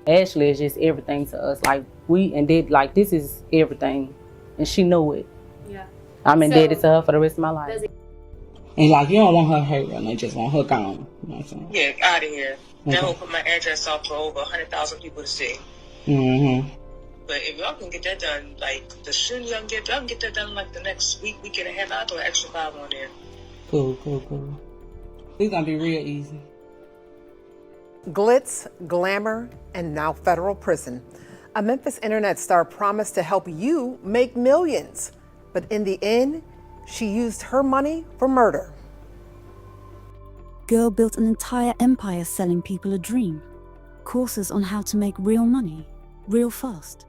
Ashley is just everything to us. Like this is everything, and she know it. Yeah. I'm indebted to her for the rest of my life. And like, you don't want her hurt, you just want her gone. You know what I'm saying? Yeah, out of here. Okay. That will put my address off for over 100,000 people to see. Mm-hmm. But if y'all can get that done, like, the sooner y'all can get that done, like, the next week and a half, I'll throw an extra 5 on there. Cool. It's gonna be real easy. Glitz, glamour, and now federal prison. A Memphis internet star promised to help you make millions. But in the end, she used her money for murder. Girl built an entire empire selling people a dream. Courses on how to make real money, real fast.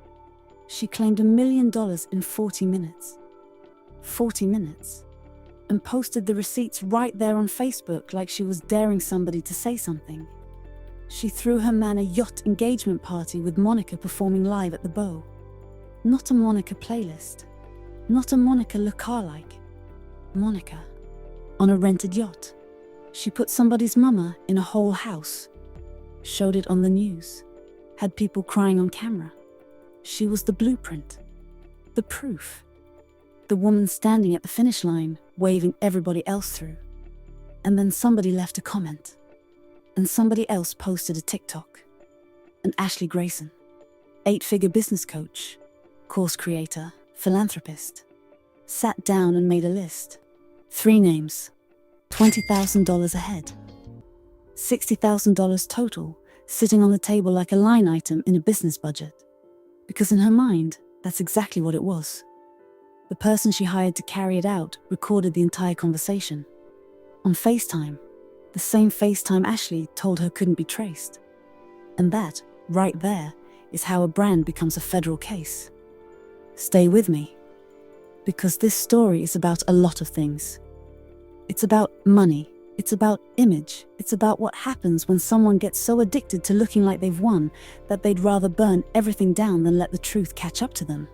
She claimed $1 million in 40 minutes. 40 minutes. And posted the receipts right there on Facebook like she was daring somebody to say something. She threw her man a yacht engagement party with Monica performing live at the Bow. Not a Monica playlist. Not a Monica lookalike. Monica. On a rented yacht. She put somebody's mama in a whole house. Showed it on the news. Had people crying on camera. She was the blueprint. The proof. The woman standing at the finish line, waving everybody else through. And then somebody left a comment. And somebody else posted a TikTok. And Ashley Grayson, 8-figure business coach, course creator, philanthropist, sat down and made a list. 3 names, $20,000 ahead. $60,000 total, sitting on the table like a line item in a business budget. Because in her mind, that's exactly what it was. The person she hired to carry it out recorded the entire conversation. On FaceTime. The same FaceTime Ashley told her couldn't be traced. And that, right there, is how a brand becomes a federal case. Stay with me. Because this story is about a lot of things. It's about money. It's about image. It's about what happens when someone gets so addicted to looking like they've won that they'd rather burn everything down than let the truth catch up to them.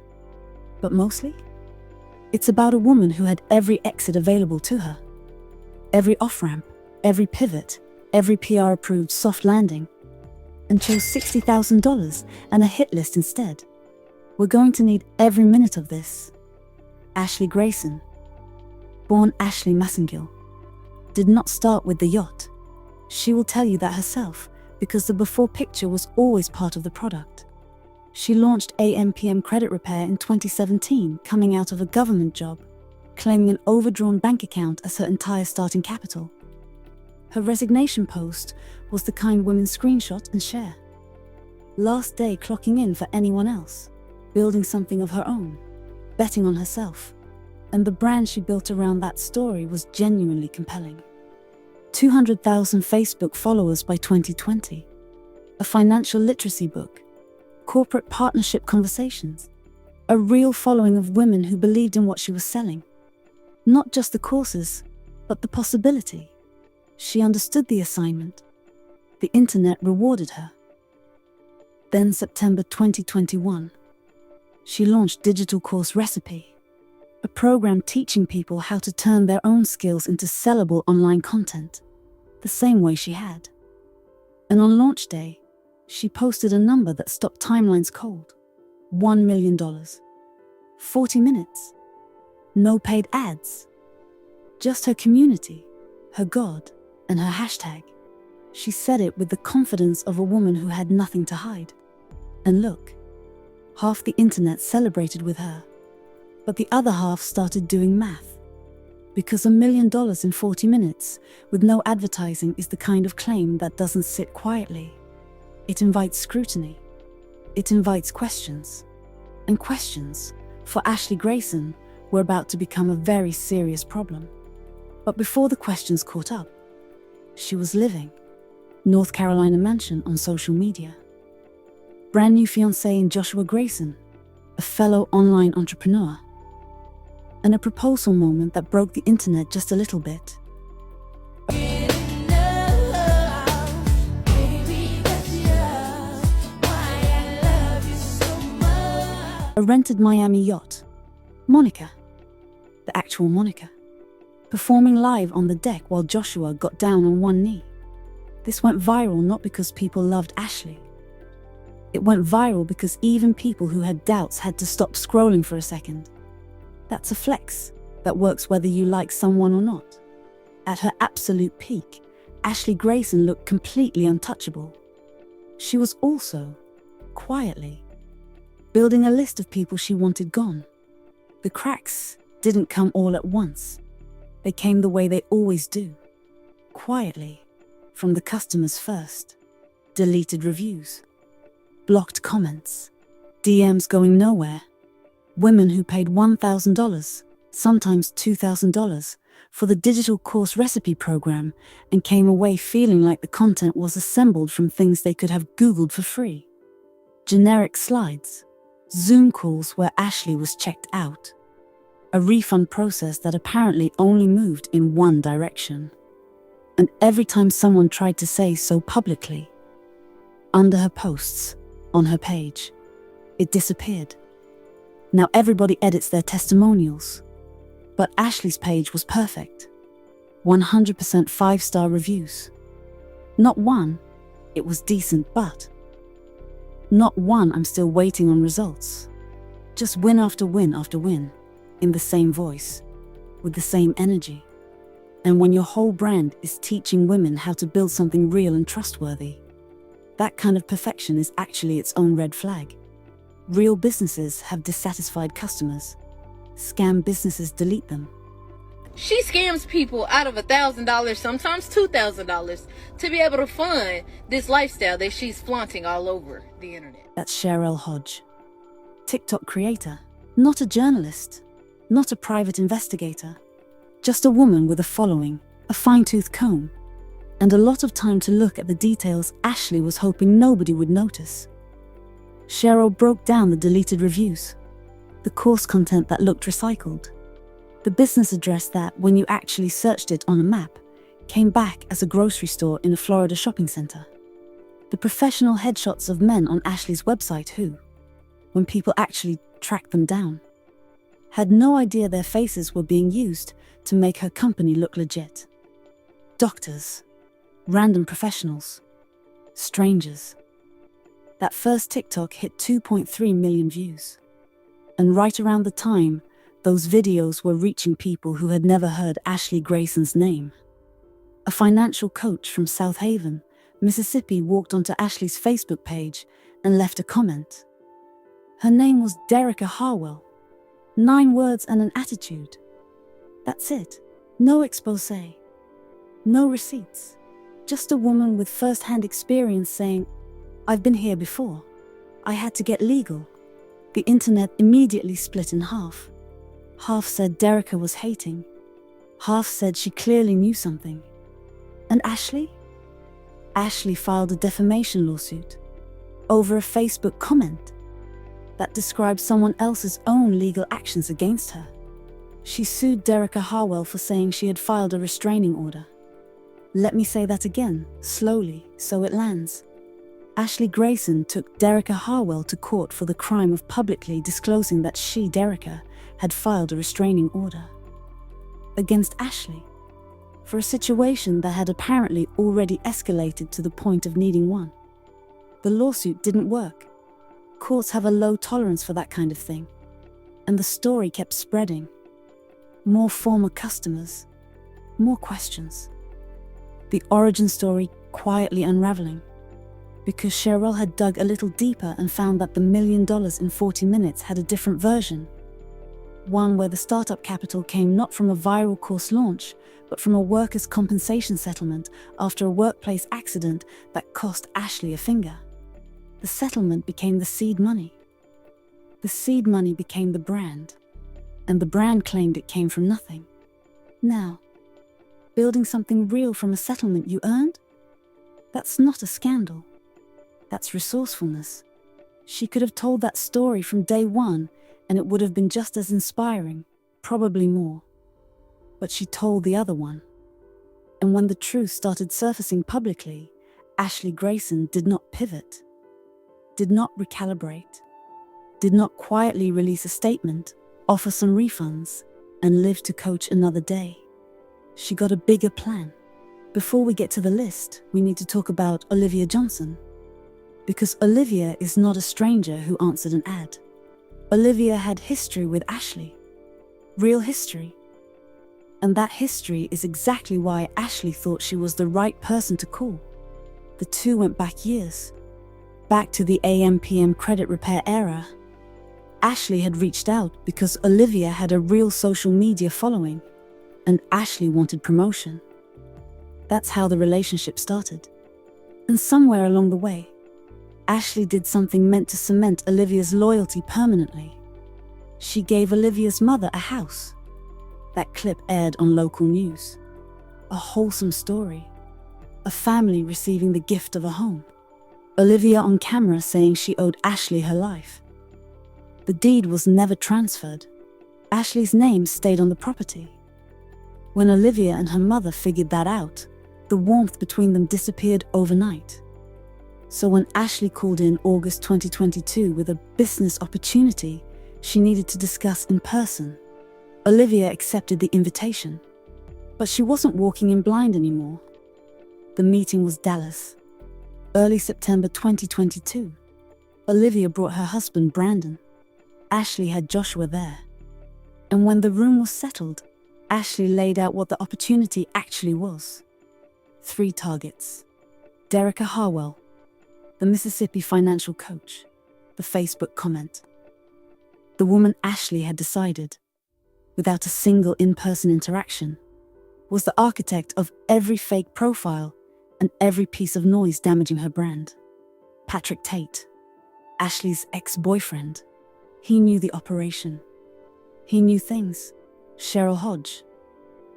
But mostly, it's about a woman who had every exit available to her. Every off-ramp. Every pivot, every PR-approved soft landing, and chose $60,000 and a hit list instead. We're going to need every minute of this. Ashley Grayson, born Ashley Massengill, did not start with the yacht. She will tell you that herself, because the before picture was always part of the product. She launched AMPM Credit Repair in 2017, coming out of a government job, claiming an overdrawn bank account as her entire starting capital. Her resignation post was the kind women screenshot and share. Last day clocking in for anyone else, building something of her own, betting on herself. And the brand she built around that story was genuinely compelling. 200,000 Facebook followers by 2020. A financial literacy book. Corporate partnership conversations. A real following of women who believed in what she was selling. Not just the courses, but the possibility. She understood the assignment. The internet rewarded her. Then September 2021, she launched Digital Course Recipe, a program teaching people how to turn their own skills into sellable online content, the same way she had. And on launch day, she posted a number that stopped timelines cold. $1 million. 40 minutes. No paid ads. Just her community, her God, and her hashtag. She said it with the confidence of a woman who had nothing to hide. And look, half the internet celebrated with her, but the other half started doing math. Because $1 million in 40 minutes with no advertising is the kind of claim that doesn't sit quietly. It invites scrutiny. It invites questions. And questions, for Ashley Grayson, were about to become a very serious problem. But before the questions caught up, she was living. North Carolina mansion on social media. Brand new fiancé in Joshua Grayson, a fellow online entrepreneur. And a proposal moment that broke the internet just a little bit. A rented Miami yacht. Monica. The actual Monica. Performing live on the deck while Joshua got down on one knee. This went viral not because people loved Ashley, It went viral because even people who had doubts had to stop scrolling for a second. That's a flex that works whether you like someone or not. At her absolute peak, Ashley Grayson looked completely untouchable. She was also, quietly, building a list of people she wanted gone. The cracks didn't come all at once. They came the way they always do. Quietly, from the customers first. Deleted reviews, blocked comments, DMs going nowhere. Women who paid $1,000, sometimes $2,000, for the digital course recipe program and came away feeling like the content was assembled from things they could have Googled for free. Generic slides, Zoom calls where Ashley was checked out, a refund process that apparently only moved in one direction. And every time someone tried to say so publicly, under her posts, on her page, it disappeared. Now everybody edits their testimonials. But Ashley's page was perfect. 100% 5-star reviews. Not one, it was decent, but not one, I'm still waiting on results. Just win after win after win, in the same voice, with the same energy. And when your whole brand is teaching women how to build something real and trustworthy, that kind of perfection is actually its own red flag. Real businesses have dissatisfied customers. Scam businesses delete them. She scams people out of $1,000, sometimes $2,000, to be able to fund this lifestyle that she's flaunting all over the internet. That's Cheryl Hodge, TikTok creator, not a journalist, not a private investigator, just a woman with a following, a fine-tooth comb, and a lot of time to look at the details Ashley was hoping nobody would notice. Cheryl broke down the deleted reviews, the course content that looked recycled, the business address that, when you actually searched it on a map, came back as a grocery store in a Florida shopping center. The professional headshots of men on Ashley's website who, when people actually tracked them down, had no idea their faces were being used to make her company look legit. Doctors, random professionals, strangers. That first TikTok hit 2.3 million views. And right around the time, those videos were reaching people who had never heard Ashley Grayson's name. A financial coach from South Haven, Mississippi, walked onto Ashley's Facebook page and left a comment. Her name was Derica Harwell. 9 words and an attitude. That's it. No expose. No receipts. Just a woman with first-hand experience saying, "I've been here before. I had to get legal." The internet immediately split in half. Half said Derica was hating. Half said she clearly knew something. And Ashley? Ashley filed a defamation lawsuit over a Facebook comment that described someone else's own legal actions against her. She sued Derica Harwell for saying she had filed a restraining order. Let me say that again, slowly, so it lands. Ashley Grayson took Derica Harwell to court for the crime of publicly disclosing that she, Derica, had filed a restraining order against Ashley for a situation that had apparently already escalated to the point of needing one. The lawsuit didn't work. Courts have a low tolerance for that kind of thing. And the story kept spreading. More former customers, more questions. The origin story quietly unraveling. Because Cheryl had dug a little deeper and found that the $1 million in 40 minutes had a different version. One where the startup capital came not from a viral course launch, but from a workers' compensation settlement after a workplace accident that cost Ashley a finger. The settlement became the seed money. The seed money became the brand, and the brand claimed it came from nothing. Now, building something real from a settlement you earned? That's not a scandal. That's resourcefulness. She could have told that story from day one, and it would have been just as inspiring, probably more. But she told the other one. And when the truth started surfacing publicly, Ashley Grayson did not pivot, did not recalibrate, did not quietly release a statement, offer some refunds, and live to coach another day. She got a bigger plan. Before we get to the list, we need to talk about Olivia Johnson. because Olivia is not a stranger who answered an ad. Olivia had history with Ashley. Real history. And that history is exactly why Ashley thought she was the right person to call. The two went back years. Back to the AM/PM credit repair era. Ashley had reached out because Olivia had a real social media following, and Ashley wanted promotion. That's how the relationship started. And somewhere along the way, Ashley did something meant to cement Olivia's loyalty permanently. She gave Olivia's mother a house. That clip aired on local news. A wholesome story. A family receiving the gift of a home. Olivia on camera saying she owed Ashley her life. The deed was never transferred. Ashley's name stayed on the property. When Olivia and her mother figured that out, the warmth between them disappeared overnight. So when Ashley called in August 2022 with a business opportunity she needed to discuss in person, Olivia accepted the invitation. But she wasn't walking in blind anymore. The meeting was Dallas. Early September 2022. Olivia brought her husband Brandon. Ashley had Joshua there. And when the room was settled, Ashley laid out what the opportunity actually was. 3 targets. Derica Harwell, the Mississippi financial coach, the Facebook comment. The woman Ashley had decided, without a single in-person interaction, was the architect of every fake profile and every piece of noise damaging her brand. Patrick Tate, Ashley's ex-boyfriend. He knew the operation. He knew things. Cheryl Hodge,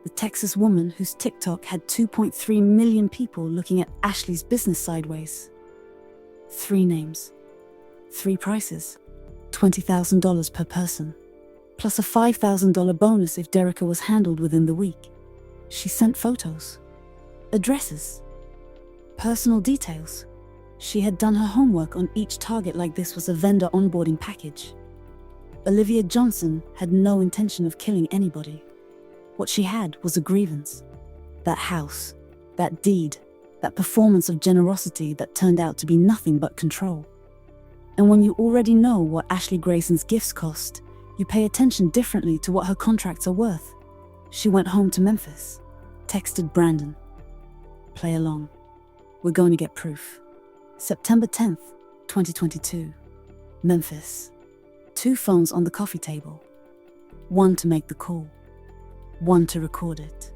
the Texas woman whose TikTok had 2.3 million people looking at Ashley's business sideways. 3 names. 3 prices. $20,000 per person. Plus a $5,000 bonus if Derica was handled within the week. She sent photos. Addresses. Personal details. She had done her homework on each target like this was a vendor onboarding package. Olivia Johnson had no intention of killing anybody. What she had was a grievance. That house, that deed, that performance of generosity that turned out to be nothing but control. And when you already know what Ashley Grayson's gifts cost, you pay attention differently to what her contracts are worth. She went home to Memphis, texted Brandon. Play along. We're going to get proof. September 10th, 2022. Memphis. 2 phones on the coffee table. 1 to make the call. 1 to record it.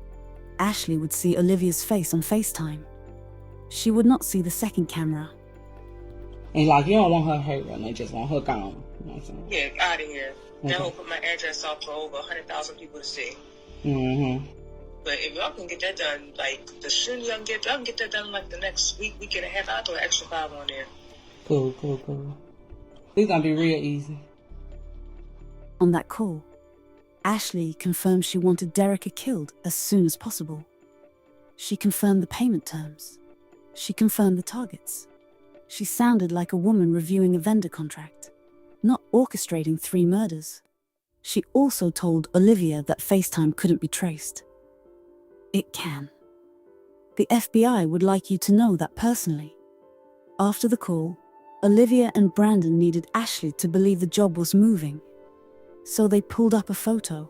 Ashley would see Olivia's face on FaceTime. She would not see the second camera. And like, you don't want her hurt, and they just want her gone. You know what I'm saying? Yeah, out of here. That will put my address off for over 100,000 people to see. Mm-hmm. But if y'all can get that done, like the soon y'all can get that done like the next week and a half. I'll throw an extra 5 on there. Cool. It's gonna be real easy. On that call, Ashley confirmed she wanted Derica killed as soon as possible. She confirmed the payment terms. She confirmed the targets. She sounded like a woman reviewing a vendor contract, not orchestrating 3 murders. She also told Olivia that FaceTime couldn't be traced. It can. The FBI would like you to know that personally. After the call, Olivia and Brandon needed Ashley to believe the job was moving. So they pulled up a photo,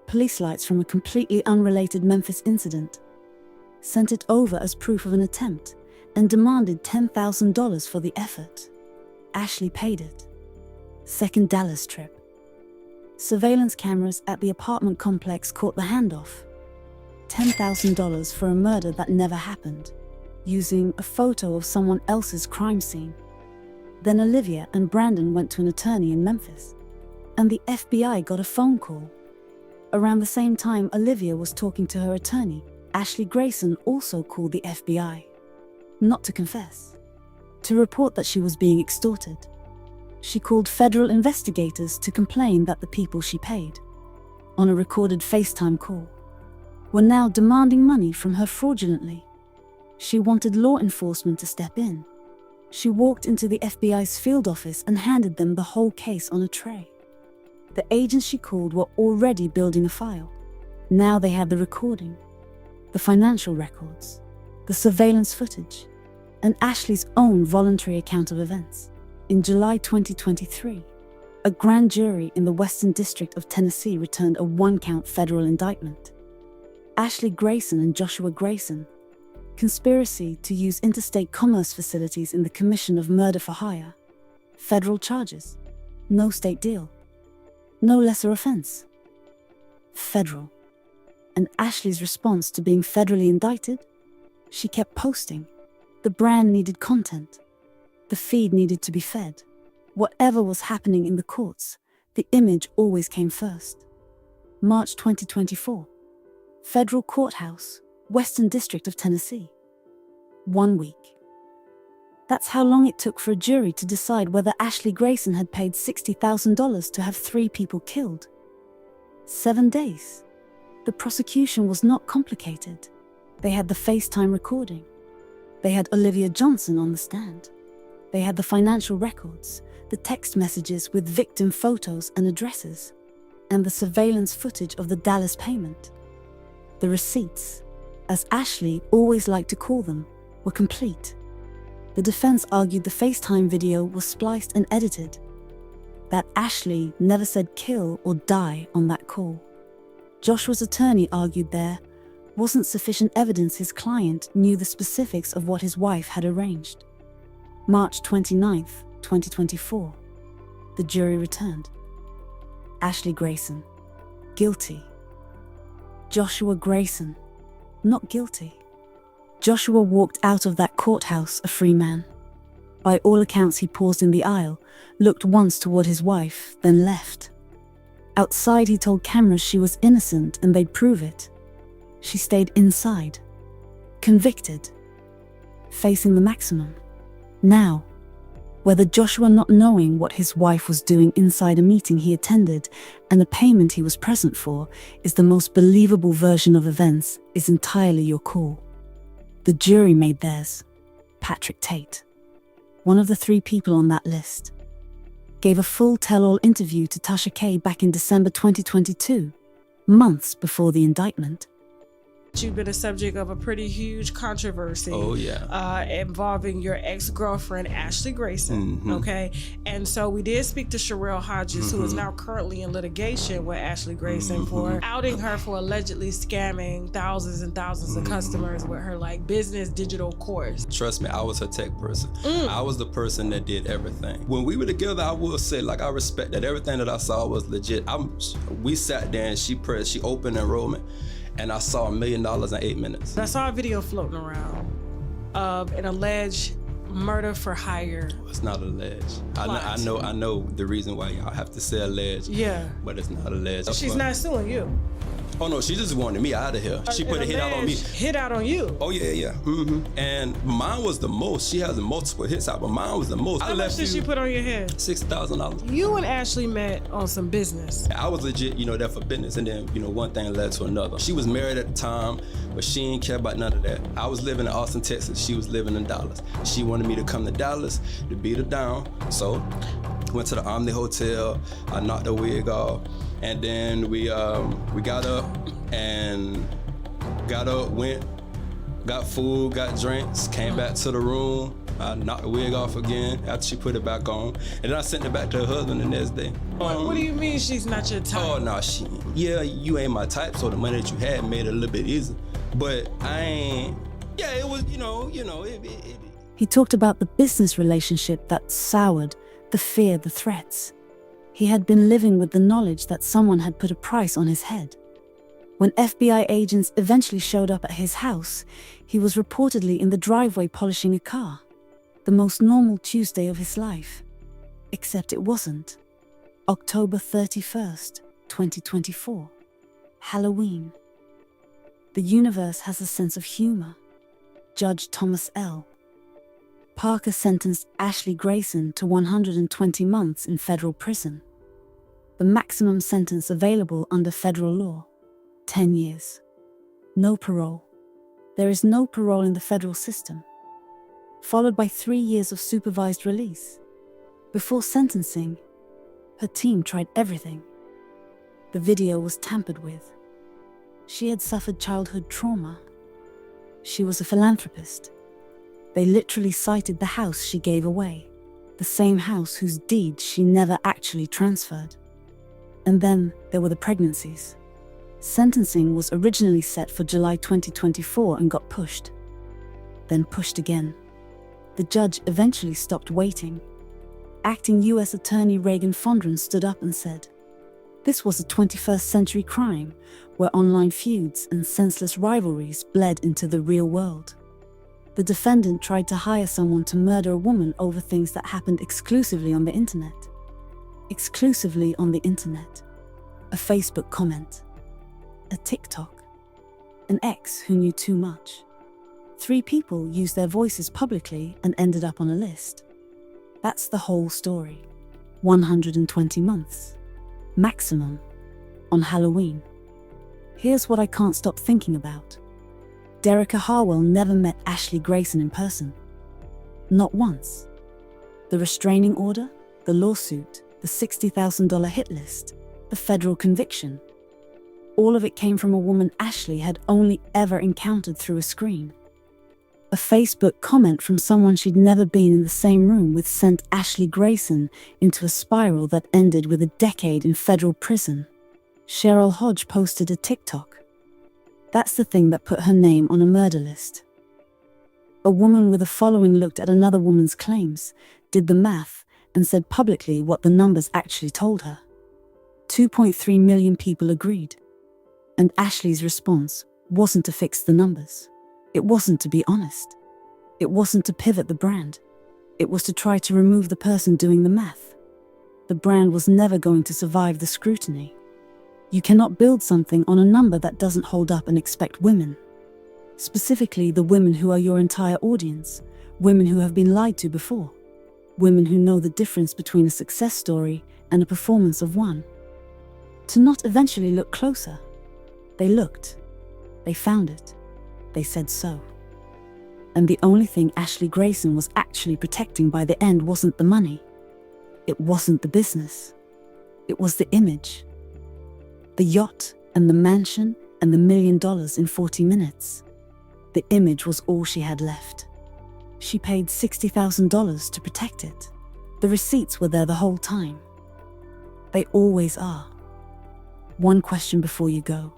police lights from a completely unrelated Memphis incident, sent it over as proof of an attempt, and demanded $10,000 for the effort. Ashley paid it. Second Dallas trip. Surveillance cameras at the apartment complex caught the handoff. $10,000 for a murder that never happened, using a photo of someone else's crime scene. Then Olivia and Brandon went to an attorney in Memphis, and the FBI got a phone call. Around the same time Olivia was talking to her attorney, Ashley Grayson also called the FBI. Not to confess, to report that she was being extorted. She called federal investigators to complain that the people she paid, on a recorded FaceTime call, were now demanding money from her fraudulently. She wanted law enforcement to step in. She walked into the FBI's field office and handed them the whole case on a tray. The agents she called were already building a file. Now they had the recording, the financial records, the surveillance footage. and Ashley's own voluntary account of events. In July 2023, a grand jury in the Western District of Tennessee returned a one-count federal indictment. Ashley Grayson and Joshua Grayson, conspiracy to use interstate commerce facilities in the commission of murder for hire. Federal charges. No state deal. No lesser offense. Federal. And Ashley's response to being federally indicted? She kept posting. The brand needed content. The feed needed to be fed. Whatever was happening in the courts, the image always came first. March 2024. Federal Courthouse, Western District of Tennessee. 1 week. That's how long it took for a jury to decide whether Ashley Grayson had paid $60,000 to have 3 people killed. 7 days. The prosecution was not complicated. They had the FaceTime recording. They had Olivia Johnson on the stand. They had the financial records, the text messages with victim photos and addresses, and the surveillance footage of the Dallas payment. The receipts, as Ashley always liked to call them, were complete. The defense argued the FaceTime video was spliced and edited, that Ashley never said kill or die on that call. Joshua's attorney argued there wasn't sufficient evidence his client knew the specifics of what his wife had arranged. March 29th, 2024. The jury returned. Ashley Grayson, guilty. Joshua Grayson, not guilty. Joshua walked out of that courthouse a free man. By all accounts, he paused in the aisle, looked once toward his wife, then left. Outside, he told cameras she was innocent and they'd prove it. She stayed inside, convicted, facing the maximum. Now, whether Joshua not knowing what his wife was doing inside a meeting he attended and a payment he was present for is the most believable version of events is entirely your call. The jury made theirs. Patrick Tate, one of the 3 people on that list, gave a full tell-all interview to Tasha K back in December 2022, months before the indictment. You've been a subject of a pretty huge controversy. Oh, yeah. Involving your ex-girlfriend, Ashley Grayson, okay? And so we did speak to Sherelle Hodges, who is now currently in litigation with Ashley Grayson for outing her for allegedly scamming thousands and thousands of customers with her, like, business digital course. Trust me, I was her tech person. I was the person that did everything. When we were together, I will say, like, I respect that everything that I saw was legit. We sat there and she opened enrollment, and I saw $1 million in 8 minutes. I saw a video floating around of an alleged murder for hire. It's not alleged. I know the reason why y'all have to say alleged. Yeah. But it's not alleged. She's not suing you. Oh no, she just wanted me out of here. She put a hit out on me. Hit out on you? Oh yeah. And mine was the most. She has multiple hits out, but mine was the most. How much did she put on your head? $60,000. You and Ashley met on some business. I was legit, there for business, and then, one thing led to another. She was married at the time, but she didn't care about none of that. I was living in Austin, Texas. She was living in Dallas. She wanted me to come to Dallas to beat her down, so went to the Omni Hotel. I knocked her wig off. And then we got up, went, got food, got drinks, came back to the room. I knocked the wig off again after she put it back on. And then I sent it back to her husband the next day. What do you mean she's not your type? Oh, no, you ain't my type, so the money that you had made it a little bit easier. But I ain't, it was, He talked about the business relationship that soured, the fear, the threats. He had been living with the knowledge that someone had put a price on his head. When FBI agents eventually showed up at his house, he was reportedly in the driveway polishing a car. The most normal Tuesday of his life. Except it wasn't. October 31st, 2024. Halloween. The universe has a sense of humor. Judge Thomas L. Parker sentenced Ashley Grayson to 120 months in federal prison. The maximum sentence available under federal law, 10 years. No parole. There is no parole in the federal system. Followed by 3 years of supervised release. Before sentencing, her team tried everything. The video was tampered with. She had suffered childhood trauma. She was a philanthropist. They literally cited the house she gave away, the same house whose deed she never actually transferred. And then there were the pregnancies. Sentencing was originally set for July 2024 and got pushed. Then pushed again. The judge eventually stopped waiting. Acting U.S. Attorney Reagan Fondren stood up and said, "This was a 21st century crime where online feuds and senseless rivalries bled into the real world. The defendant tried to hire someone to murder a woman over things that happened exclusively on the internet. Exclusively on the internet. A Facebook comment. A TikTok. An ex who knew too much. 3 people used their voices publicly and ended up on a list. That's the whole story. 120 months. Maximum. On Halloween. Here's what I can't stop thinking about. Derica Harwell never met Ashley Grayson in person. Not once. The restraining order, the lawsuit, the $60,000 hit list, the federal conviction. All of it came from a woman Ashley had only ever encountered through a screen. A Facebook comment from someone she'd never been in the same room with sent Ashley Grayson into a spiral that ended with a decade in federal prison. Cheryl Hodge posted a TikTok. That's the thing that put her name on a murder list. A woman with a following looked at another woman's claims, did the math, and said publicly what the numbers actually told her. 2.3 million people agreed. And Ashley's response wasn't to fix the numbers. It wasn't to be honest. It wasn't to pivot the brand. It was to try to remove the person doing the math. The brand was never going to survive the scrutiny. You cannot build something on a number that doesn't hold up and expect women. Specifically the women who are your entire audience, women who have been lied to before, women who know the difference between a success story and a performance of one. To not eventually look closer. They looked. They found it. They said so. And the only thing Ashley Grayson was actually protecting by the end wasn't the money. It wasn't the business. It was the image. The yacht and the mansion and the $1 million in 40 minutes. The image was all she had left. She paid $60,000 to protect it. The receipts were there the whole time. They always are. One question before you go.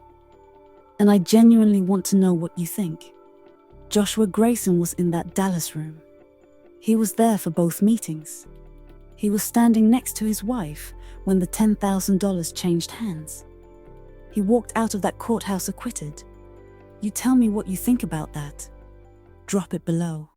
And I genuinely want to know what you think. Joshua Grayson was in that Dallas room. He was there for both meetings. He was standing next to his wife when the $10,000 changed hands. He walked out of that courthouse acquitted. You tell me what you think about that. Drop it below.